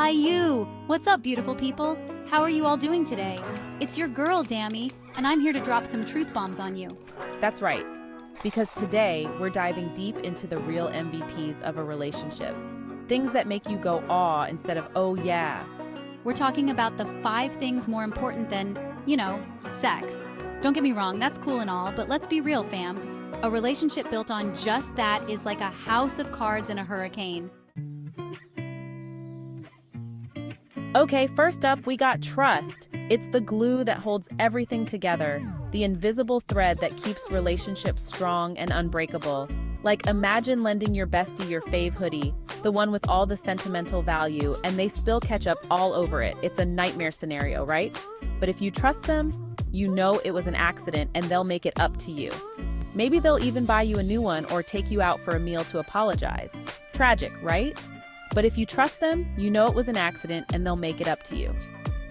Hi, you! What's up, beautiful people? How are you all doing today? It's your girl, Dammy, and I'm here to drop some truth bombs on you. That's right, because today we're diving deep into the real MVPs of a relationship. Things that make you go aw instead of oh yeah. We're talking about the 5 things more important than, sex. Don't get me wrong, that's cool and all, but let's be real, fam. A relationship built on just that is like a house of cards in a hurricane. Okay, first up, we got trust. It's the glue that holds everything together, the invisible thread that keeps relationships strong and unbreakable. Like, imagine lending your bestie your fave hoodie, the one with all the sentimental value, and they spill ketchup all over it. It's a nightmare scenario, right? But if you trust them, you know it was an accident and they'll make it up to you. Maybe they'll even buy you a new one or take you out for a meal to apologize. Tragic, right? But if you trust them, you know it was an accident and they'll make it up to you.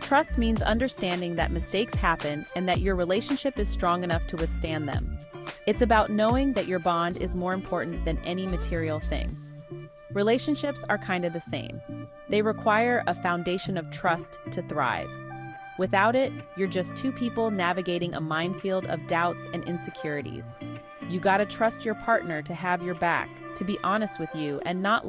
Trust means understanding that mistakes happen and that your relationship is strong enough to withstand them. It's about knowing that your bond is more important than any material thing. Relationships are kind of the same. They require a foundation of trust to thrive. Without it, you're just 2 people navigating a minefield of doubts and insecurities. You gotta trust your partner to have your back, to be honest with you, and not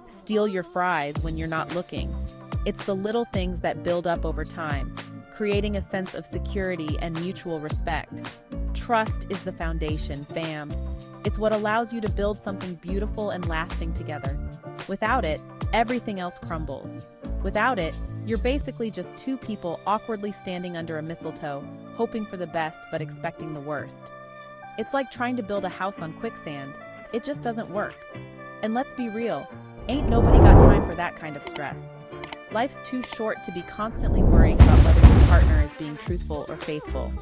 steal your fries when you're not looking. It's the little things that build up over time, creating a sense of security and mutual respect. Trust is the foundation, fam. It's what allows you to build something beautiful and lasting together. Without it, everything else crumbles. Without it, you're basically just 2 people awkwardly standing under a mistletoe, hoping for the best but expecting the worst. It's like trying to build a house on quicksand. It just doesn't work. And let's be real, ain't nobody got time for that kind of stress. Life's too short to be constantly worrying about whether your partner is being truthful or faithful.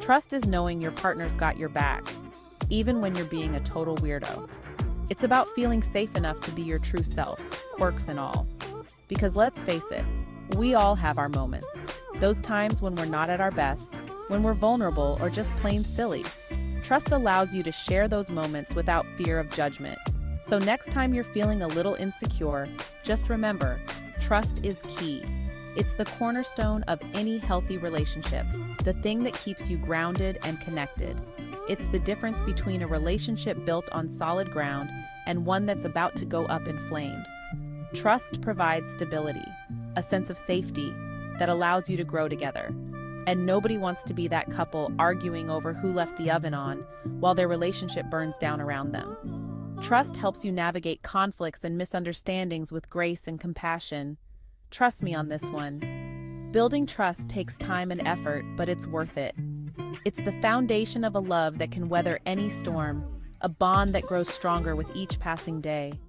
Trust is knowing your partner's got your back, even when you're being a total weirdo. It's about feeling safe enough to be your true self, quirks and all. Because let's face it, we all have our moments. Those times when we're not at our best, when we're vulnerable or just plain silly. Trust allows you to share those moments without fear of judgment. So next time you're feeling a little insecure, just remember, trust is key. It's the cornerstone of any healthy relationship, the thing that keeps you grounded and connected. It's the difference between a relationship built on solid ground and one that's about to go up in flames. Trust provides stability, a sense of safety that allows you to grow together. And nobody wants to be that couple arguing over who left the oven on while their relationship burns down around them. Trust helps you navigate conflicts and misunderstandings with grace and compassion. Trust me on this one. Building trust takes time and effort, but it's worth it. It's the foundation of a love that can weather any storm, a bond that grows stronger with each passing day.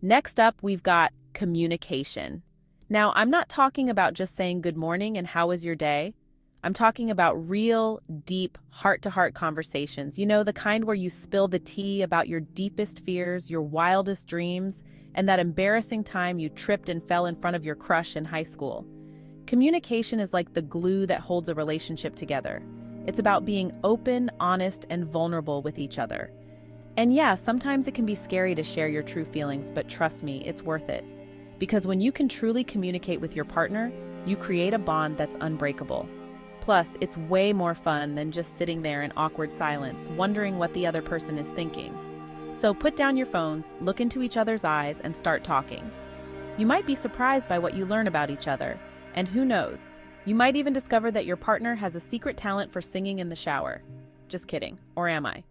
Next up, we've got communication. Now, I'm not talking about just saying good morning and how was your day. I'm talking about real, deep, heart-to-heart conversations. You know, the kind where you spill the tea about your deepest fears, your wildest dreams, and that embarrassing time you tripped and fell in front of your crush in high school. Communication is like the glue that holds a relationship together. It's about being open, honest, and vulnerable with each other. And yeah, sometimes it can be scary to share your true feelings, but trust me, it's worth it. Because when you can truly communicate with your partner, you create a bond that's unbreakable. Plus, it's way more fun than just sitting there in awkward silence, wondering what the other person is thinking. So put down your phones, look into each other's eyes, and start talking. You might be surprised by what you learn about each other. And who knows, you might even discover that your partner has a secret talent for singing in the shower. Just kidding, or am I?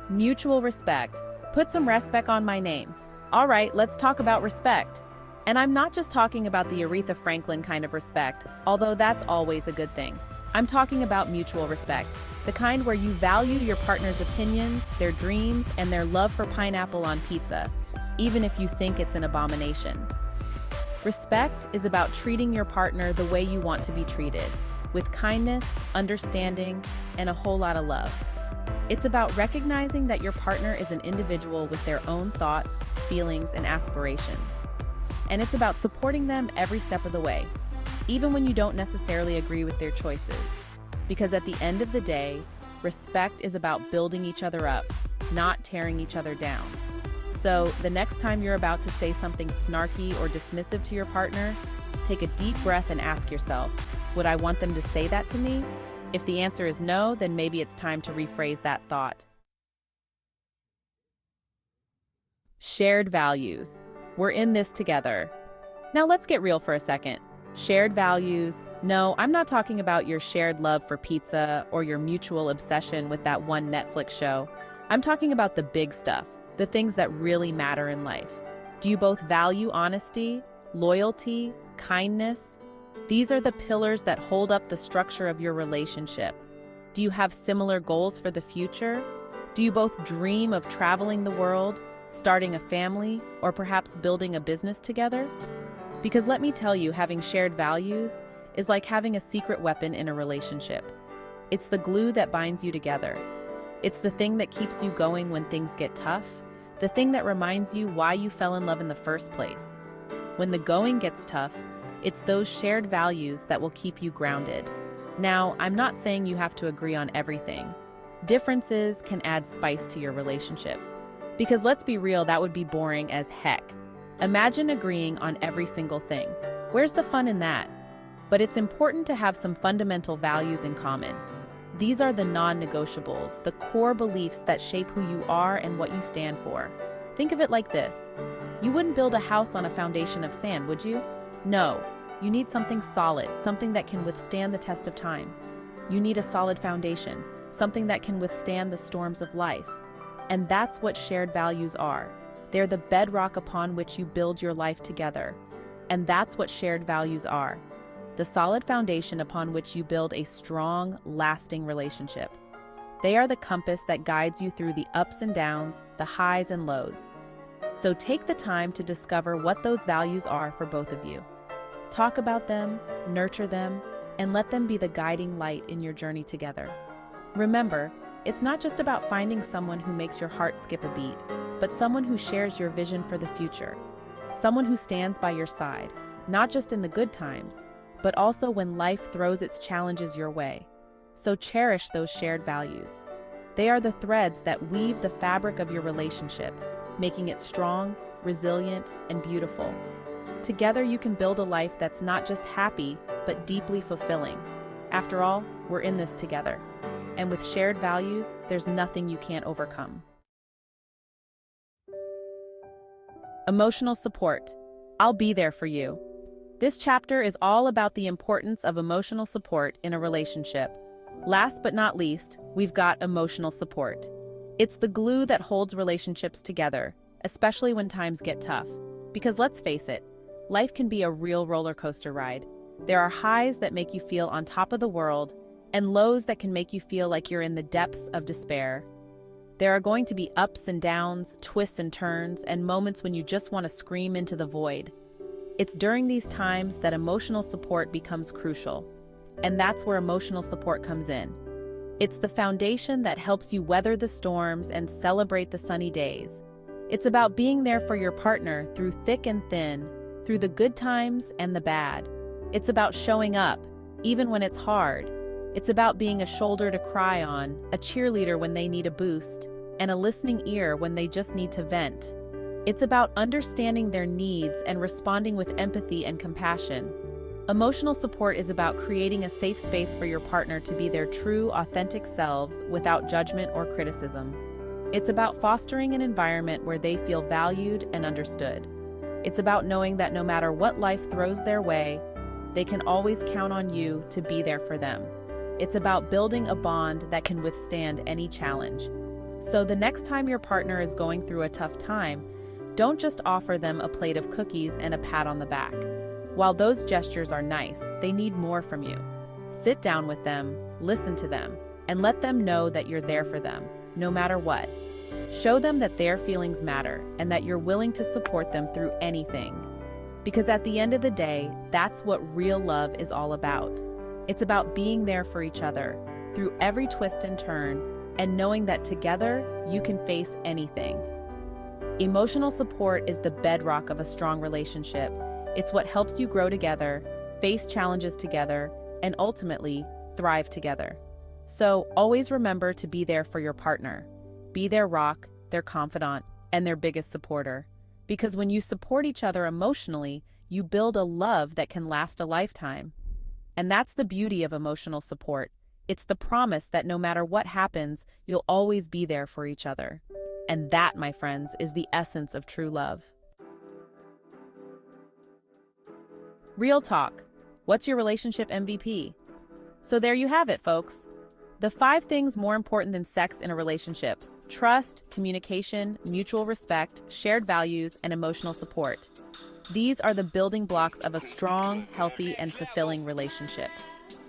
Mutual respect. Put some respect on my name. All right, let's talk about respect. And I'm not just talking about the Aretha Franklin kind of respect, although that's always a good thing. I'm talking about mutual respect, the kind where you value your partner's opinions, their dreams, and their love for pineapple on pizza, even if you think it's an abomination. Respect is about treating your partner the way you want to be treated, with kindness, understanding, and a whole lot of love. It's about recognizing that your partner is an individual with their own thoughts, feelings, and aspirations. And it's about supporting them every step of the way, even when you don't necessarily agree with their choices. Because at the end of the day, respect is about building each other up, not tearing each other down. So, the next time you're about to say something snarky or dismissive to your partner, take a deep breath and ask yourself, would I want them to say that to me? If the answer is no, then maybe it's time to rephrase that thought. Shared values. We're in this together. Now let's get real for a second. Shared values. No, I'm not talking about your shared love for pizza or your mutual obsession with that one Netflix show. I'm talking about the big stuff, the things that really matter in life. Do you both value honesty, loyalty, kindness? These are the pillars that hold up the structure of your relationship. Do you have similar goals for the future? Do you both dream of traveling the world, starting a family, or perhaps building a business together? Because let me tell you, having shared values is like having a secret weapon in a relationship. It's the glue that binds you together. It's the thing that keeps you going when things get tough, the thing that reminds you why you fell in love in the first place. When the going gets tough, it's those shared values that will keep you grounded. Now, I'm not saying you have to agree on everything. Differences can add spice to your relationship. Because let's be real, that would be boring as heck. Imagine agreeing on every single thing. Where's the fun in that? But it's important to have some fundamental values in common. These are the non-negotiables, the core beliefs that shape who you are and what you stand for. Think of it like this. You wouldn't build a house on a foundation of sand, would you? No. You need something solid, something that can withstand the test of time. You need a solid foundation, something that can withstand the storms of life. And that's what shared values are. They're the bedrock upon which you build your life together. And that's what shared values are. The solid foundation upon which you build a strong, lasting relationship. They are the compass that guides you through the ups and downs, the highs and lows. So take the time to discover what those values are for both of you. Talk about them, nurture them, and let them be the guiding light in your journey together. Remember, it's not just about finding someone who makes your heart skip a beat, but someone who shares your vision for the future. Someone who stands by your side, not just in the good times, but also when life throws its challenges your way. So cherish those shared values. They are the threads that weave the fabric of your relationship, making it strong, resilient, and beautiful. Together you can build a life that's not just happy, but deeply fulfilling. After all, we're in this together. And with shared values, there's nothing you can't overcome. Emotional support. I'll be there for you. This chapter is all about the importance of emotional support in a relationship. Last but not least, we've got emotional support. It's the glue that holds relationships together, especially when times get tough. Because let's face it, life can be a real roller coaster ride. There are highs that make you feel on top of the world, and lows that can make you feel like you're in the depths of despair. There are going to be ups and downs, twists and turns, and moments when you just want to scream into the void. It's during these times that emotional support becomes crucial. And that's where emotional support comes in. It's the foundation that helps you weather the storms and celebrate the sunny days. It's about being there for your partner through thick and thin, through the good times and the bad. It's about showing up, even when it's hard. It's about being a shoulder to cry on, a cheerleader when they need a boost, and a listening ear when they just need to vent. It's about understanding their needs and responding with empathy and compassion. Emotional support is about creating a safe space for your partner to be their true, authentic selves without judgment or criticism. It's about fostering an environment where they feel valued and understood. It's about knowing that no matter what life throws their way, they can always count on you to be there for them. It's about building a bond that can withstand any challenge. So the next time your partner is going through a tough time, don't just offer them a plate of cookies and a pat on the back. While those gestures are nice, they need more from you. Sit down with them, listen to them, and let them know that you're there for them, no matter what. Show them that their feelings matter and that you're willing to support them through anything. Because at the end of the day, that's what real love is all about. It's about being there for each other through every twist and turn, and knowing that together you can face anything. Emotional support is the bedrock of a strong relationship. It's what helps you grow together, face challenges together, and ultimately thrive together. So always remember to be there for your partner. Be their rock, their confidant, and their biggest supporter. Because when you support each other emotionally, you build a love that can last a lifetime. And that's the beauty of emotional support. It's the promise that no matter what happens, you'll always be there for each other. And that, my friends, is the essence of true love. Real talk. What's your relationship MVP? So there you have it, folks. The 5 things more important than sex in a relationship: trust, communication, mutual respect, shared values, and emotional support. These are the building blocks of a strong, healthy, and fulfilling relationship.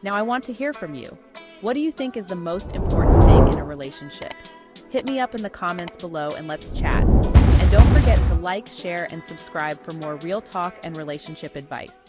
Now I want to hear from you. What do you think is the most important thing in a relationship? Hit me up in the comments below and let's chat. And don't forget to like, share, and subscribe for more real talk and relationship advice.